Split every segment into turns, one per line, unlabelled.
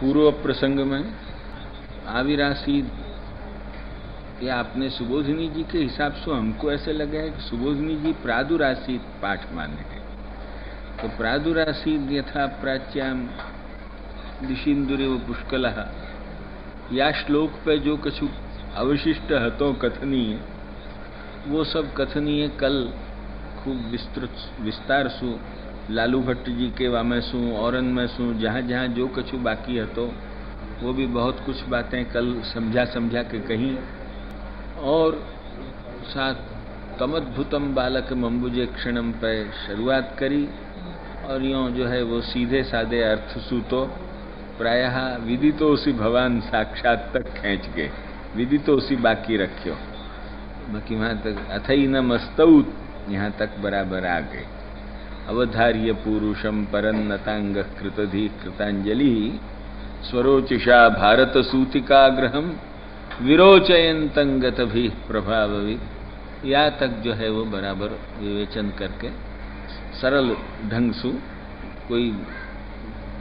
पूर्व प्रसंग में आविरासी या आपने सुबोधिनी जी के हिसाब से हमको ऐसे लगा है कि सुबोधिनी जी प्रादुरासी पाठ माने हैं। तो प्रादुरासी यथा प्राच्याम दिशिंदुरेव पुष्कलः, या श्लोक पे जो कुछ अवशिष्ट हतो कथनीय, वो सब कथनीय कल खूब विस्तार सु लालू भट्ट जी के वामे सु औरन में सु जहाँ जहाँ जो कुछ बाकी हतो वो भी बहुत कुछ बातें कल समझा के कहीं। और साथ तमद्भुतम बालक मंबुजे क्षणम पे शुरुआत करी और यूँ जो है वो सीधे साधे अर्थ सु तो प्रायः विदितोसी भगवान साक्षात तक खींच गए, विदितोसी बाकी रखियो, बाकी वहाँ तक अथई न मस्तौत यहाँ तक बराबर आ गए। अवधार्य पुरुषम परन्नतांग कृतधि कृतांजलि स्वरोचिषा भारत सूतिकाग्रहम विरोचयंतंगत भी प्रभावी, या तक जो है वो बराबर विवेचन करके सरल ढंग से कोई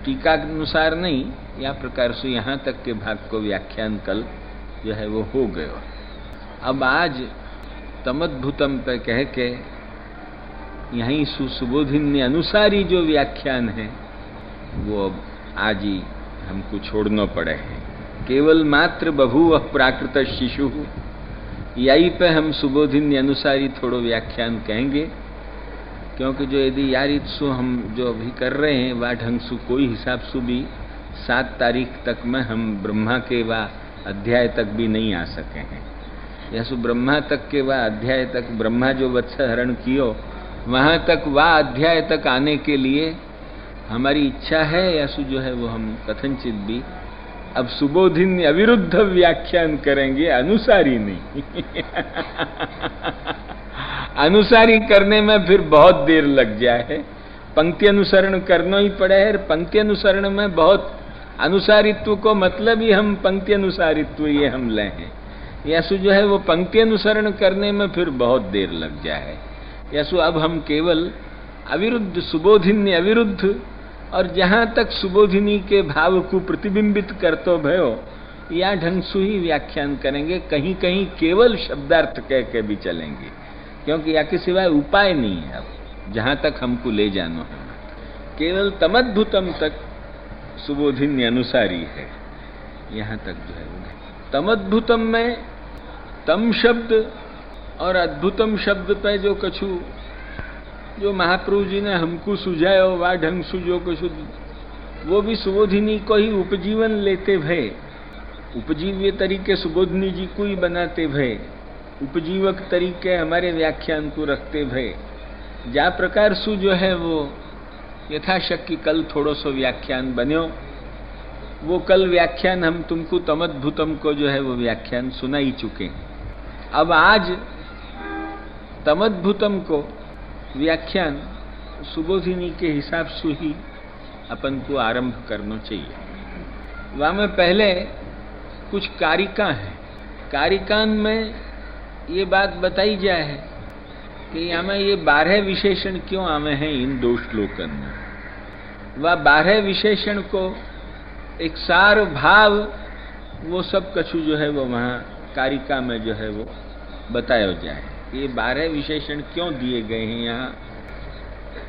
टीका के अनुसार नहीं, या प्रकार से यहाँ तक के भाग को व्याख्यान कल जो है वो हो गयो। अब आज तमद्भुतम पे कह के यहीं सुबोधिनी अनुसारी जो व्याख्यान है वो अब आज ही हमको छोड़ना पड़े हैं। केवल मात्र बभूव प्राकृत शिशु, यही पे हम सुबोधिनी अनुसारी थोड़ो व्याख्यान कहेंगे, क्योंकि जो यदि यारित्सु हम जो अभी कर रहे हैं वह ढंग से कोई हिसाब से भी 7 तारीख तक में हम ब्रह्मा के वह अध्याय तक भी नहीं आ सके हैं। या सु ब्रह्मा तक के वह अध्याय तक ब्रह्मा जो वत्स हरण कियो वहाँ तक वह अध्याय तक आने के लिए हमारी इच्छा है, या सु जो है वो हम कथनचित भी अब सुबोधिनी अविरुद्ध व्याख्यान करेंगे, अनुसारी नहीं। अनुसारी करने में फिर बहुत देर लग जाए, पंक्ति अनुसरण करना ही पड़े है। पंक्ति अनुसरण में बहुत अनुसारित्व को मतलब ही हम पंक्ति अनुसारित्व ये हम ले हैं, या सु जो है वो पंक्ति अनुसरण करने में फिर बहुत देर लग जाए। या सु अब हम केवल अविरुद्ध सुबोधिनी अविरुद्ध और जहाँ तक सुबोधिनी के भाव को प्रतिबिंबित करतो भयो या ढंग से ही व्याख्यान करेंगे। कहीं कहीं केवल शब्दार्थ कह के भी चलेंगे, क्योंकि या के सिवाय उपाय नहीं है। अब जहाँ तक हमको ले जाना है केवल तमद्भुतम तक सुबोधिनी अनुसारी है, यहाँ तक जो है। तमद्भुतम में तम शब्द और अद्भुतम शब्द पे जो कछु जो महाप्रभु जी ने हमको सुझाया वह ढंग से जो कछु वो भी सुबोधिनी को ही उपजीवन लेते भय, उपजीव्य तरीके सुबोधिनी जी को ही बनाते भय, उपजीवक तरीके हमारे व्याख्यान को रखते भय। जा प्रकार सु जो है वो यथाशक्ति कल थोड़ो सो व्याख्यान बन्यो, वो कल व्याख्यान हम तुमको तमद्भुतम को जो है वो व्याख्यान सुना ही चुके। अब आज तमद्भुतम को व्याख्यान सुबोधिनी के हिसाब से ही अपन को आरंभ करना चाहिए। वहाँ में पहले कुछ कारिका है, कारिकान में ये बात बताई जाए है कि हमें ये 12 विशेषण क्यों आवे हैं इन 2 श्लोकन में। वह 12 विशेषण को एक सार भाव वो सब कछु जो है वो वहाँ कारिका में जो है वो बताया जाए। ये 12 विशेषण क्यों दिए गए हैं यहाँ,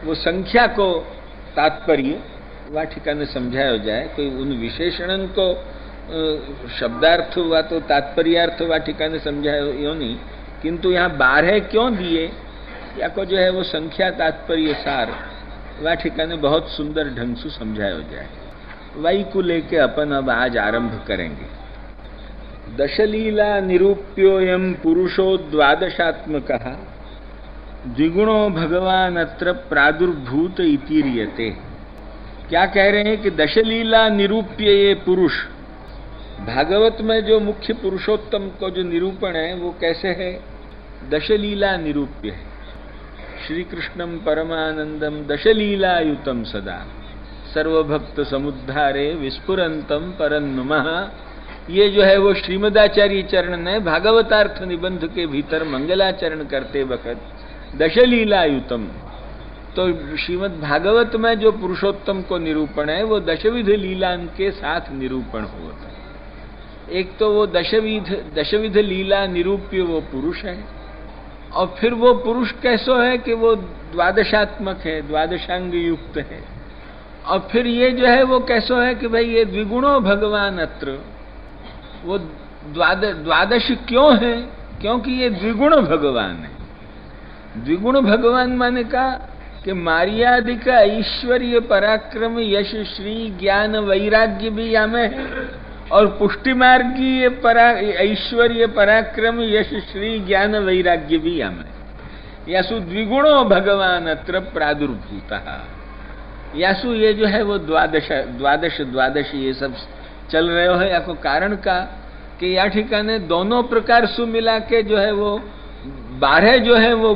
वो संख्या को तात्पर्य वह ठिकाने समझाया जाए। कोई उन विशेषणन को शब्दार्थ हुआ तो तात्पर्यार्थ वह ठिकाने समझाया नहीं, किंतु यहाँ 12 क्यों दिए या को जो है वो संख्या तात्पर्य सार वह ठिकाने बहुत सुंदर ढंग से समझाया जाए। वही को लेके अपन अब आज आरंभ करेंगे। दशलीला निरूप्योयम पुरुषो द्वादशात्मकः द्विगुणो भगवान अत्र प्रादुर्भूत इतिरियते। क्या कह रहे हैं कि दशलीला निरूप्य ये पुरुष, भागवत में जो मुख्य पुरुषोत्तम को जो निरूपण है वो कैसे है, दशलीला निरूप्य है। श्री कृष्णम परमानंदम दशलीलायुतम सदा सर्वभक्त समुद्धारे विस्फुरंतम परन्नुमः। ये जो है वो श्रीमदाचार्य चरण ने भागवतार्थ निबंध के भीतर मंगलाचरण करते वक्त दशलीलायुतम तो श्रीमद् भागवत में जो पुरुषोत्तम को निरूपण है वो दशविध लीला के साथ निरूपण होता है। एक तो वो दशविध लीला निरूप्य वो पुरुष है, और फिर वो पुरुष कैसो है कि वो द्वादशात्मक है, द्वादशांग युक्त है। और फिर ये जो है वो कैसो है कि भाई ये द्विगुणो भगवान अत्र, वो द्वादश क्यों है? क्योंकि ये द्विगुण भगवान है। द्विगुण भगवान माने का कि मार्यादि का ऐश्वर्य पराक्रम यश श्री ज्ञान वैराग्य भी यामे है, और पुष्टि मार्गीय ऐश्वर्य पराक्रम यश श्री ज्ञान वैराग्य भी यामे। यासु द्विगुणो भगवान अत्र प्रादुर्भूतः। यासु ये जो है वो द्वादश ये सब चल रहे हो है। या को कारण का कि या ठिकाने दोनों प्रकार सु मिला के जो है वो 12 जो है वो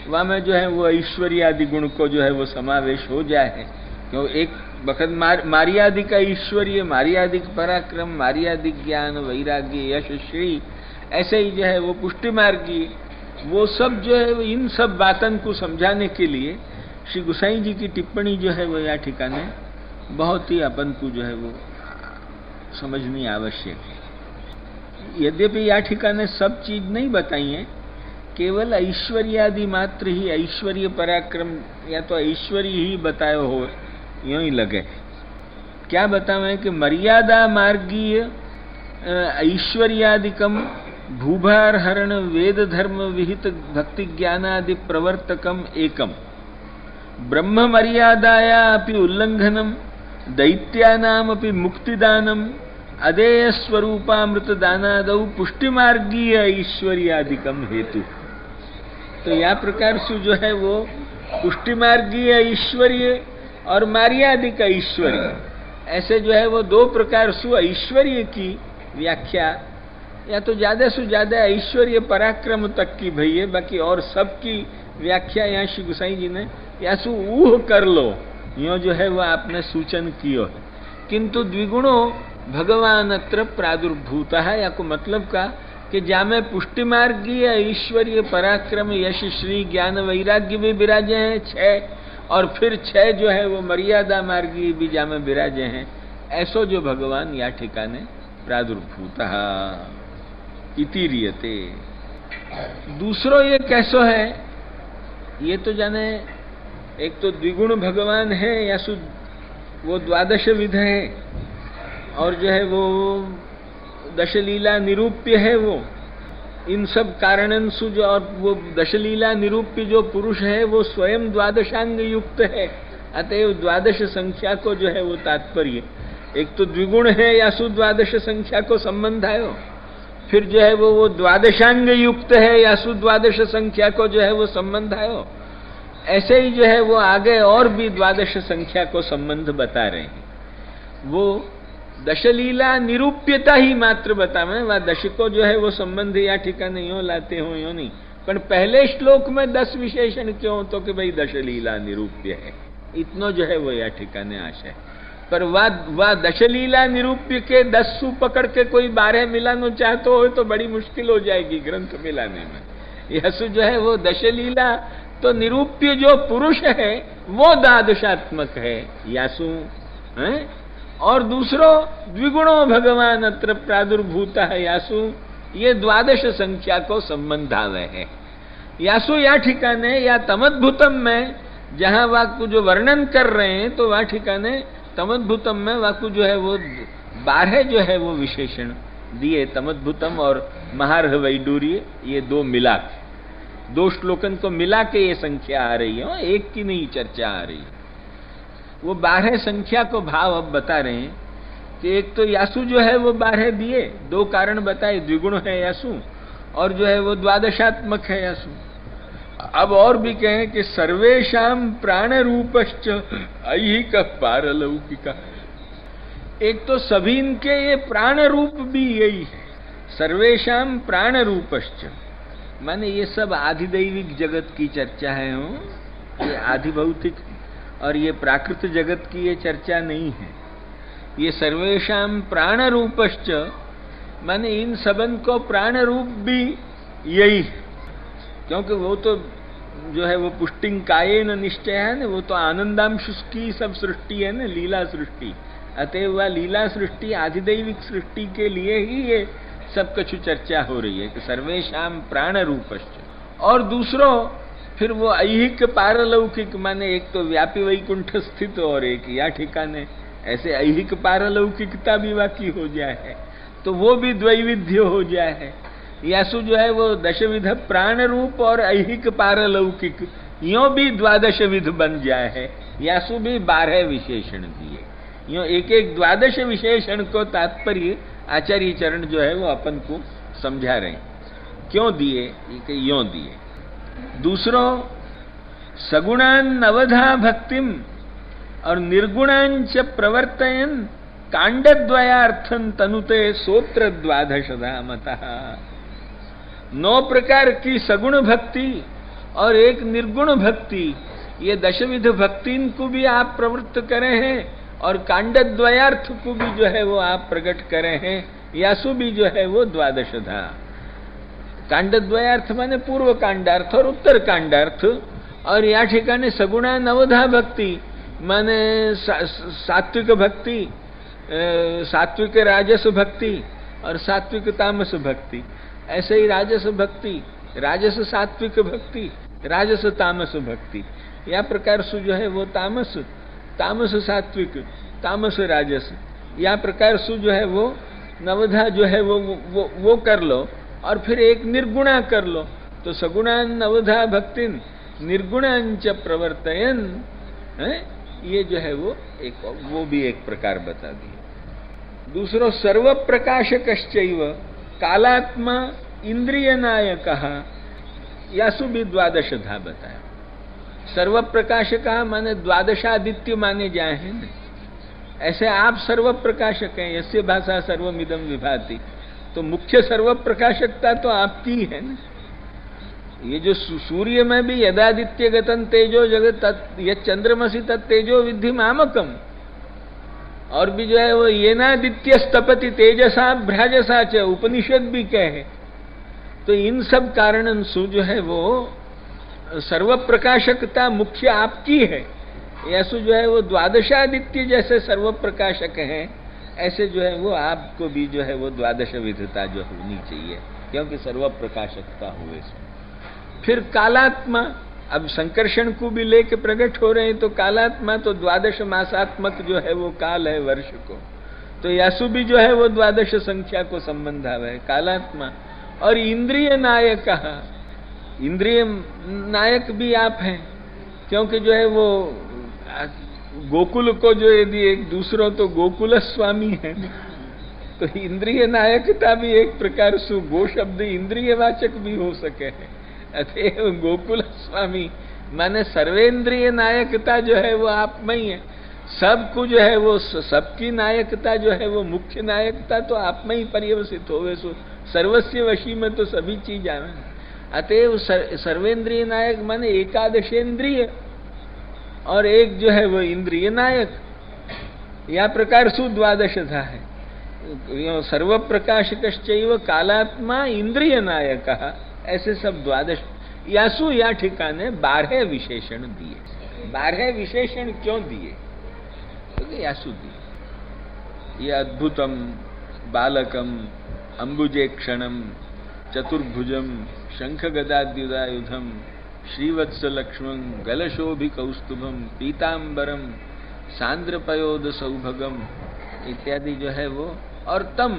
वहाँ में जो है वो ऐश्वर्य आदि गुण को जो है वो समावेश हो जाए। क्यों एक वक्त मार्यादिक ऐश्वर्य, मार्यादिक पराक्रम, मार्यादिक ज्ञान वैराग्य यश श्री, ऐसे ही जो है वो पुष्टि मार्गी, वो सब जो है इन सब बातन को समझाने के लिए श्री गोसाई जी की टिप्पणी जो है वो या ठिकाने बहुत ही अपन को जो है वो समझनी आवश्यक है। यद्यपि या ठिकाने सब चीज नहीं बताई है, केवल ऐश्वर्यादि मात्र ही, ऐश्वर्य पराक्रम या तो ऐश्वर्य ही बताए हो यूं ही लगे। क्या बतावे कि मर्यादा मार्गीय ऐश्वर्यादिकम भूभार हरण वेद धर्म विहित भक्ति ज्ञानादि प्रवर्तकम एकम, ब्रह्म मर्यादाया अपि उल्लंघनम, दैत्यानाम अपि मुक्तिदानम, अदेय स्वरूपामृत दानादौ पुष्टि मार्गीय ऐश्वर्यादिकम हेतु। तो या प्रकार से जो है वो पुष्टि मार्गीय ऐश्वर्य और मार्यादिक ऐश्वर्य, ऐसे जो है वो दो प्रकार से ऐश्वर्य की व्याख्या, या तो ज्यादा से ज्यादा ऐश्वर्य पराक्रम तक की भई है, बाकी और सबकी व्याख्या यहाँ श्री गोसाई जी ने या सु ऊह कर लो, यो जो है वो आपने सूचन कियो है। किंतु द्विगुणो भगवान अत्र प्रादुर्भूत है, या को मतलब का कि जामे पुष्टि मार्गीय ऐश्वर्य पराक्रम यश श्री ज्ञान वैराग्य भी विराजे हैं 6, और फिर 6 जो है वो मर्यादा मार्गी भी जामे विराजे हैं। ऐसो जो भगवान या ठिकाने प्रादुर्भूत इति रियते। दूसरो ये कैसो है, ये तो जाने एक तो द्विगुण भगवान है या सु वो द्वादश विध है, और जो है वो दशलीला निरूप्य है। वो इन सब कारणन सु जो, और वो दशलीला निरूप्य जो पुरुष है वो स्वयं द्वादशांग युक्त है, अतएव द्वादश संख्या को जो है वो तात्पर्य, एक तो द्विगुण है या सु द्वादश संख्या को संबंध आयो, फिर जो है वो द्वादशांग युक्त है या सु द्वादश संख्या को जो है वो संबंध आयो। ऐसे ही जो है वो आगे और भी द्वादश संख्या को संबंध बता रहे हैं। वो दशलीला निरूप्यता ही मात्र बतावे, वह दश को जो है वो संबंध या ठिकाने यूं लाते हो यूं नहीं, पर पहले श्लोक में 10 विशेषण क्यों, तो कि भाई दशलीला निरूप्य है, इतनो जो है वो या ठिकाने आशय। पर वह दशलीला निरूप्य के 10 सु पकड़ के कोई 12 मिलाना चाहते हो तो बड़ी मुश्किल हो जाएगी ग्रंथ मिलाने में। यसु जो है वो दशलीला तो निरूप्य जो पुरुष है वो द्वादशात्मक है यासु है, और दूसरो द्विगुणो भगवान अत्र प्रादुर्भूत है यासु, ये द्वादश संख्या को संबंध आवे है। यासु या ठिकाने या तमद्भुतम में जहां वाक्य जो वर्णन कर रहे हैं, तो वह ठिकाने तमद्भुतम में वाक्य जो है वो 12 जो है वो विशेषण दिए, तमद्भुतम और महार्ह वैडूर्य, ये 2 मिला, 2 श्लोकन को मिला के ये संख्या आ रही है, एक की नहीं चर्चा आ रही है। वो 12 संख्या को भाव अब बता रहे हैं कि एक तो यासु जो है वो 12 दिए, 2 कारण बताए, द्विगुण है यासु और जो है वो द्वादशात्मक है यासु। अब और भी कहें कि सर्वेशाम प्राण रूपश्च ऐहिक पारलौकिका, एक तो सभी इनके ये प्राण रूप भी यही है, सर्वेशाम प्राण रूपश्च, माने ये सब आधिदैविक जगत की चर्चा है, ये आधि भौतिक और ये प्राकृत जगत की ये चर्चा नहीं है। ये सर्वेशाम प्राण रूपश्च माने इन सबन को प्राण रूप भी यही है, क्योंकि वो तो जो है वो पुष्टिंग कायेन निश्चय है ना, वो तो आनंदांशुष की सब सृष्टि है ना, लीला सृष्टि। अतएव वह लीला सृष्टि आधिदैविक सृष्टि के लिए ही ये सब कुछ चर्चा हो रही है कि सर्वेशाम प्राण रूपश्च। और दूसरों फिर वो ऐहिक पारलौकिक, माने एक तो व्यापी वैकुंठ स्थित और एक या ठिकाने, ऐसे ऐहिक पारलौकिकता भी बाकी हो जाए तो वो भी द्वैविध्य हो जाए। यासु जो है वो दशविध प्राण रूप और ऐहिक पारलौकिक यो भी 12 विध बन जाए है। यासु भी 12 विशेषण दिए, यो एक एक 12 विशेषण को तात्पर्य आचार्य चरण जो है वो अपन को समझा रहे हैं। क्यों दिए? यो दिए। दूसरों सगुणान अवधा भक्तिम और निर्गुणांच प्रवर्तयन कांडद्वयार्थन तनुते सोत्र 12 मतः। 9 प्रकार की सगुण भक्ति और एक निर्गुण भक्ति, ये दशविध भक्ति को भी आप प्रवृत्त करे हैं और कांडद्वयार्थ को भी जो है वो आप प्रकट करे हैं। यासु भी जो है वो 12 कांडद्वयार्थ माने पूर्व कांडार्थ और उत्तर कांडार्थ। और या ठिकाने सगुणा नवधा भक्ति माने सात्विक भक्ति, सात्विक राजस भक्ति और सात्विक तामस भक्ति। ऐसे ही राजस भक्ति, राजस सात्विक भक्ति, राजस तामस भक्ति, या प्रकार से जो है वो तामस, तामस सात्विक, तामस राजस, या प्रकार से जो है वो नवधा जो है वो कर लो और फिर एक निर्गुणा कर लो। तो सगुणा नवधा भक्ति निर्गुणांच प्रवर्तयन है, ये जो है वो भी एक प्रकार बता दिए। दूसरो सर्व प्रकाशकश्चैव कालात्मा इंद्रिय नायकः, यासु भी 12 बताया। सर्व प्रकाशक माने 12 माने जाए हैं न? ऐसे आप सर्व प्रकाशक हैं, यस्य भाषा सर्वमिदं विभाति, तो मुख्य सर्व प्रकाशकता तो आपकी है ना। ये जो सूर्य में भी यदादित्य गतन तेजो जगत यत् चंद्रमसि तत् तेजो विद्धि मामकम, और भी जो है वो ये नादित्य स्तपति तेजसा भ्राजसा च, उपनिषद भी कहे। तो इन सब कारण सु जो है वो सर्व प्रकाशकता मुख्य आपकी है। ऐसो जो है वो 12 जैसे सर्व प्रकाशक हैं, ऐसे जो है वो आपको भी जो है वो 12 विधता जो होनी चाहिए, क्योंकि सर्व प्रकाशकता हुए। फिर कालात्मा, अब संकर्षण को भी लेके प्रकट हो रहे हैं, तो कालात्मा तो 12 मासात्मक जो है वो काल है वर्ष को, तो यासु भी जो है वो 12 संख्या को संबंध है कालात्मा। और इंद्रिय नायक, इंद्रिय नायक भी आप हैं, क्योंकि जो है वो गोकुल को जो यदि एक दूसरों तो गोकुल स्वामी है, तो इंद्रिय नायकता भी एक प्रकार से गो शब्द इंद्रिय वाचक भी हो सके है। अतएव गोकुल स्वामी माने सर्वेंद्रिय नायकता जो है वो आप में ही है। सबको जो है वो सबकी नायकता जो है वो मुख्य नायकता तो आप में ही पर्यवसित होवे। सो सर्वस्व वशी में तो सभी चीज आवे। अतएव सर्वेंद्रिय नायक माने एकादशेंद्रिय और एक जो है वो इंद्रिय नायक, या प्रकार सु 12 है। सर्व प्रकाशकश्चैव कालात्मा इंद्रिय नायक, ऐसे सब 12 यासु या ठिकाने 12 विशेषण दिए। 12 विशेषण क्यों दिए? क्योंकि यासु दिए। ये अद्भुतम बालकम अंबुजेक्षणम चतुर्भुजम शंख गदाद्युदायुधम श्रीवत्स लक्ष्मण गलशोभि कौस्तुभम पीतांबरम सांद्रपयोद सौभगम इत्यादि जो है वो, और तम,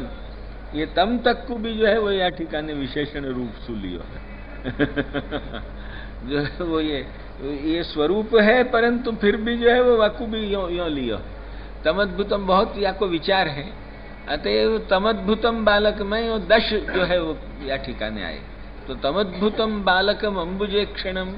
ये तम तक को भी जो है वो या ठिकाने विशेषण रूप से लियो है जो है वो ये स्वरूप है, परंतु फिर भी जो है वो वाकु भी यो लियो। तमद्भुतम बहुत या को विचार है, अतएव तमद्भुतम बालक में 10 जो है वो या ठिकाने आए। तो तमद्भुतम बालकम अंबुजेक्षणम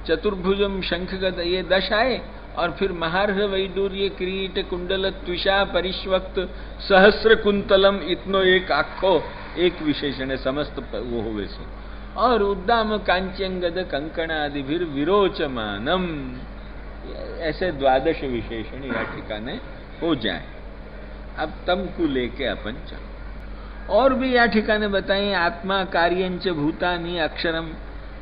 चतुर्भुजम शंखगद, ये 10 आए। और फिर महार्ह वैडूर्य किरीट कुंडल त्विषा परिष्वक्त सहस्र कुंतलम, इतनो एक आखो एक विशेषण है, समस्त वो होवे सो। और उद्दाम कांच्यंगद कंकण आदि फिर विरोचमानम, ऐसे 12 विशेषण या ठिकाने हो जाए। अब तम को लेके अपन चलो। और भी या ठिकाने बताएं, आत्मा कार्यंच भूतानि अक्षरम,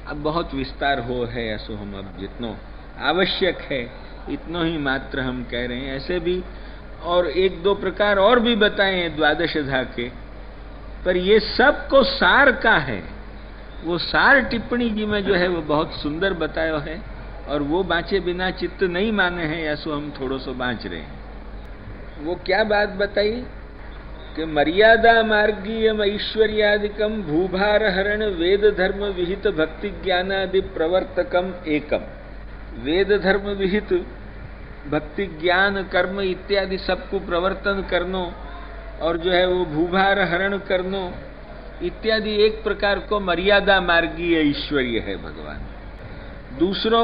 अब बहुत विस्तार हो है, ऐसो हम अब जितनो आवश्यक है इतनो ही मात्र हम कह रहे हैं। ऐसे भी और एक दो प्रकार और भी बताए हैं द्वादशधा के, पर ये सब को सार का है। वो सार टिप्पणी जी में जो है वो बहुत सुंदर बताया है, और वो बाँचे बिना चित्त नहीं माने हैं, ऐसो हम थोड़ो सो बाँच रहे हैं। वो क्या बात बताई कि मर्यादा मार्गीयम ऐश्वर्यादिकम भूभार हरण वेद धर्म विहित भक्ति ज्ञानादि प्रवर्तकम एकम। वेद धर्म विहित भक्ति ज्ञान कर्म इत्यादि सबको प्रवर्तन करनो, और जो है वो भूभार हरण करनो इत्यादि एक प्रकार को मर्यादा मार्गीय ऐश्वर्य है भगवान। दूसरो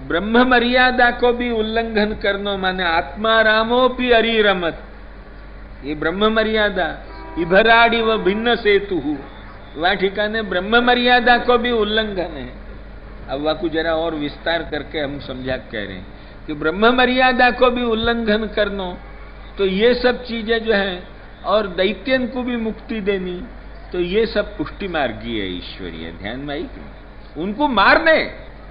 ब्रह्म मर्यादा को भी उल्लंघन करनो, माने आत्मारामोपि अरिरमत। ये ब्रह्म मर्यादा इभराड़ी व भिन्न सेतु, वह ठिकाने ब्रह्म मर्यादा को भी उल्लंघन है। अब वह को जरा और विस्तार करके हम समझा कह रहे हैं कि ब्रह्म मर्यादा को भी उल्लंघन करनो, तो ये सब चीजें जो है, और दैत्यन को भी मुक्ति देनी, तो ये सब पुष्टि मार्गी है ईश्वरीय। ध्यान में आई, उनको मारने,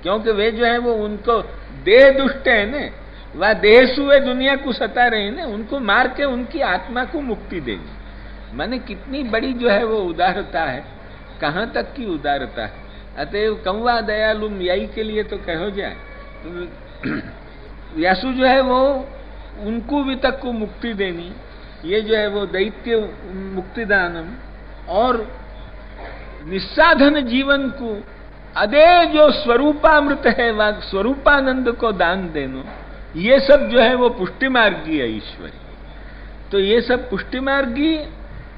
क्योंकि वे जो है वो उनको देह दुष्ट है न, वह देह सुए दुनिया को सता रहे हैं, उनको मार के उनकी आत्मा को मुक्ति देनी। माने कितनी बड़ी जो है वो उदारता है, कहाँ तक की उदारता है। अतएव कौवा दयालुम यही के लिए तो कहो जाए, व्यासु जो है वो उनको भी तक को मुक्ति देनी, ये जो है वो दैत्य मुक्तिदानम, और निस्साधन जीवन को अदे जो स्वरूपामृत है वह स्वरूपानंद को दान देनो, ये सब जो है वो पुष्टि मार्गी है ईश्वरी। तो ये सब पुष्टि मार्गी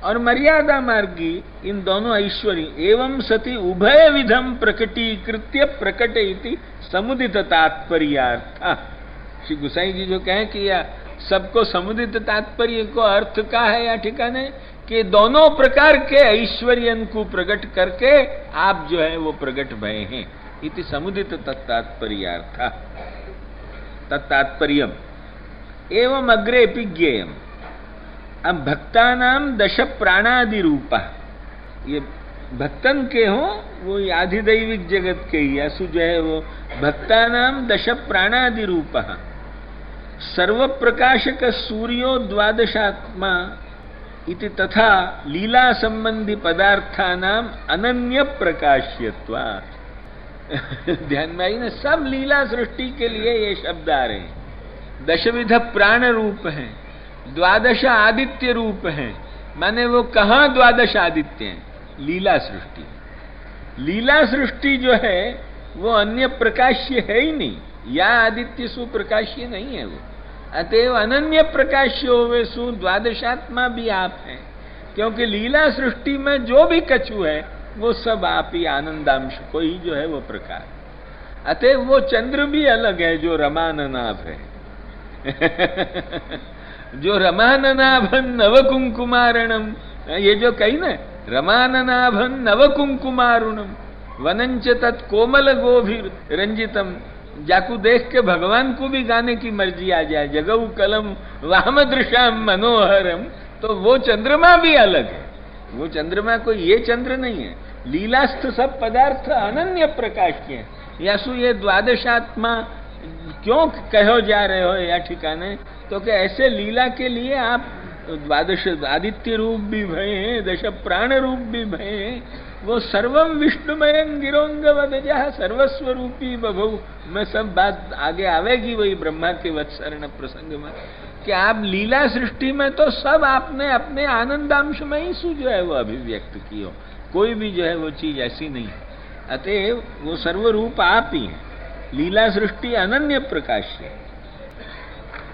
और मर्यादा मार्गी, इन दोनों ऐश्वरी एवं सति उभय विधम प्रकटीकृत्य प्रकट इति समुदित तात्पर्यार्थ। श्री गुसाई जी जो कहें कि या सबको समुदित तात्पर्य को अर्थ का है या ठिकाने कि दोनों प्रकार के ऐश्वर्यन को प्रकट करके आप जो है वो प्रकट भय हैं, इति समुदित तत्तात्पर्यार्थ तत्तात्पर्यम एवं अग्रेपि ज्ञेयम। अब भक्तानाम दश प्राणादि रूपा, ये भक्तन के हो वो आधिदैविक जगत के ही, ऐसु जो है वो भक्तानाम दश प्राणादि रूपा सर्व प्रकाशक सूर्यो द्वादशात्मा इति तथा लीला संबंधी पदार्थानाम अनन्य प्रकाश्यत्वात्। ध्यान में आई ना, सब लीला सृष्टि के लिए ये शब्द आ रहे हैं। दशविध प्राण रूप हैं, द्वादश आदित्य रूप हैं, माने वो कहाँ द्वादश आदित्य हैं? लीला सृष्टि। लीला सृष्टि जो है वो अन्य प्रकाश्य है ही नहीं, या आदित्य सुप्रकाश्य नहीं है वो। अतएव अनन्य प्रकाश्य होवे सु द्वादशात्मा भी आप हैं, क्योंकि लीला सृष्टि में जो भी कछु है वो सब आप ही आनंदांश को ही जो है वो प्रकाश। अतएव वो चंद्र भी अलग है जो रमाननाभ है। जो रमाननाभन नवकुंकुमारणम, ये जो कही ना रमाननाभन नवकुंकुमारुणम वनंच तत्कोमल गोभिर रंजितम, जाकू देख के भगवान को भी गाने की मर्जी आ जाए, जगऊ कलम वाम दृशाम मनोहरम। तो वो चंद्रमा भी अलग है, वो चंद्रमा कोई ये चंद्र नहीं है। लीलास्थ सब पदार्थ अनन्य प्रकाश के हैं। यासु ये द्वादशात्मा क्यों कहो जा रहे हो या ठिकाने, तो कि ऐसे लीला के लिए आप द्वादश आदित्य रूप भी भय हैं, दश प्राण रूप भी भय हैं। वो सर्वम विष्णुमयं गिरोंगवद जहाँ सर्वस्वरूपी बभू में सब बात आगे आवेगी वही ब्रह्मा के वत्सरण प्रसंग में, कि आप लीला सृष्टि में तो सब आपने अपने आनंदांश में ही सु जो है वो अभिव्यक्त की हो, कोई भी जो है वो चीज ऐसी नहीं। अतएव वो सर्वरूप आप ही हैं। लीला सृष्टि अनन्य प्रकाश है।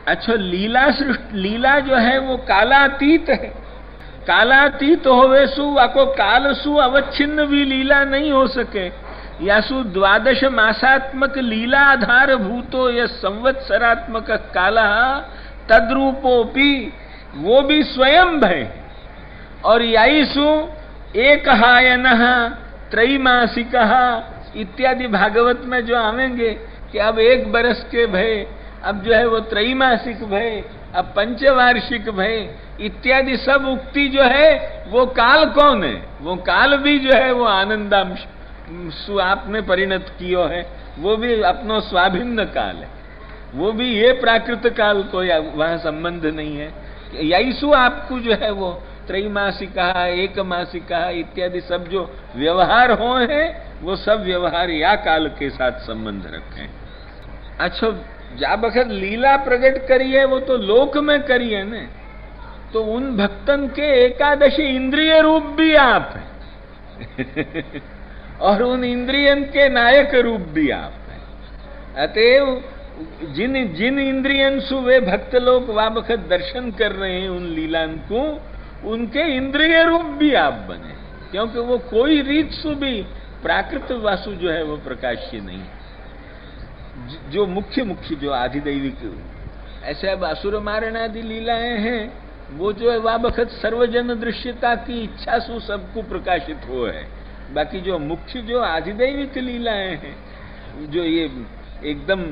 अच्छा, लीला जो है वो कालातीत है। कालातीत होवे सु वाको काल सु अवच्छिन्न भी लीला नहीं हो सके। यासु द्वादश मासात्मक लीला आधार भूतो यह संवत्सरात्मक काला तद्रूपोपि, वो भी स्वयं भय। और याईसु एक हायन त्रैमासिक इत्यादि भागवत में जो आवेंगे कि अब एक बरस के भय, अब जो है वो त्रैमासिक भय, अब पंचवार्षिक भय इत्यादि सब उक्ति जो है वो काल कौन है? वो काल भी जो है वो आनंदांश आपने परिणत कियो है, वो भी अपनो स्वाभिन्न काल है, वो भी ये प्राकृत काल को वहां संबंध नहीं है। यीशु आपको जो है वो त्रैमासिका, एक मासिका इत्यादि सब जो व्यवहार हो है, वो सब व्यवहार या काल के साथ संबंध रखे। अच्छा, जा बखत लीला प्रकट करी है वो तो लोक में करी है ने, तो उन भक्तन के एकादशी इंद्रिय रूप भी आप हैं और उन इंद्रियन के नायक रूप भी आप हैं। अतएव जिन इंद्रियन सु वे भक्त लोग वा बखत दर्शन कर रहे हैं उन लीलान को, उनके इंद्रिय रूप भी आप बने, क्योंकि वो कोई रीत सु भी प्राकृत वासु जो है वो प्रकाश्य नहीं। जो मुख्य जो आधिदैविक ऐसे अब असुर मारण आदि लीलाएं हैं, वो जो है वह बखत सर्वजन दृश्यता की इच्छा सु सबको प्रकाशित हो है। बाकी जो मुख्य जो आधिदैविक लीलाएं हैं, जो ये एकदम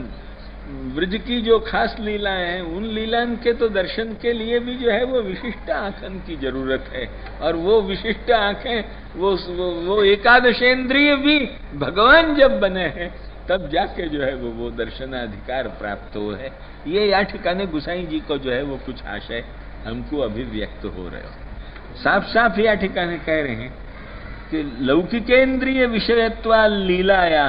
ब्रज की जो खास लीलाएं हैं, उन लीलाओं के तो दर्शन के लिए भी जो है वो विशिष्ट आंखन की जरूरत है। और वो विशिष्ट आंखें वो एकादशेंद्रिय भी भगवान जब बने हैं तब जाके जो है वो दर्शनाधिकार प्राप्त हो है। ये या ठिकाने गुसाई जी को जो है वो कुछ आशय हमको अभिव्यक्त हो रहे हो। साफ साफ या ठिकाने कह रहे हैं कि लौकिकेन्द्रिय विषयत्वा लीलाया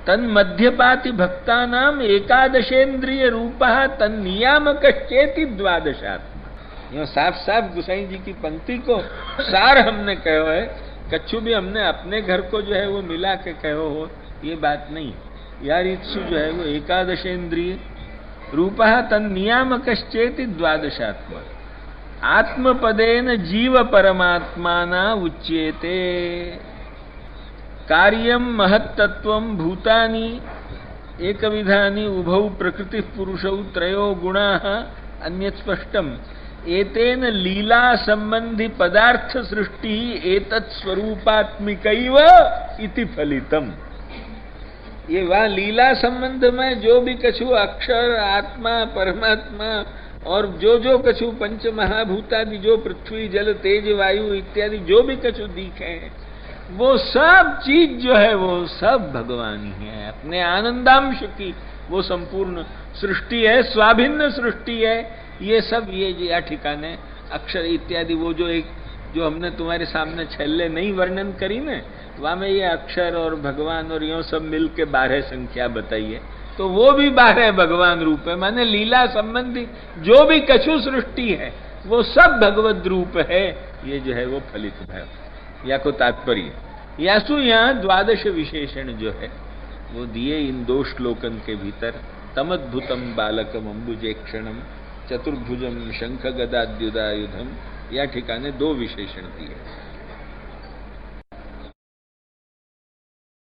तन मध्यपाति भक्तानाम एकादशेन्द्रिय रूपः तन नियामकश्चेति द्वादशात्मा। यो साफ साफ गुसाई जी की पंक्ति को सार हमने कहो है, कछु भी हमने अपने घर को जो है वो मिला के कहो हो, ये बात नहीं। यार इत्सु जो है वो एकादशेन्द्रिय रूपः तन नियामकश्चेति द्वादशात्मा आत्मपदेन जीव परमात्माना उच्येते। कार्यम महत्तत्वम भूतानि एकविधानि उभौ प्रकृति पुरुषौ त्रयो गुणाः अन्यत् स्पष्टम एतेन लीला संबंधी पदार्थ सृष्टि एतत् स्वरूपात्मिकैव इति फलितम। ये वह लीला संबंध में जो भी कछु अक्षर आत्मा परमात्मा और जो कछु पंच महाभूतादि जो पृथ्वी जल तेज वायु इत्यादि जो भी कछु दिखे हैं, वो सब चीज जो है वो सब भगवान ही है। अपने आनंदांश की वो संपूर्ण सृष्टि है, स्वाभिन्न सृष्टि है। ये सब ये या ठिकाने अक्षर इत्यादि वो जो हमने तुम्हारे सामने छेले नहीं वर्णन करी ने, वहां में ये अक्षर और भगवान और यो सब मिल के 12 संख्या बताइए, तो वो भी 12 भगवान रूप है। माने लीला संबंधी जो भी कछु सृष्टि है वो सब भगवत रूप है। ये जो है वो फलित है या को तात्पर्य। यासु यहाँ द्वादश विशेषण जो है वो दिए इन 2 श्लोकन के भीतर। तमद्भुतम बालकम अम्बुजेक्षणम चतुर्भुजम शंख गदाद्युदायुधम, या ठिकाने 2 विशेषण दिए।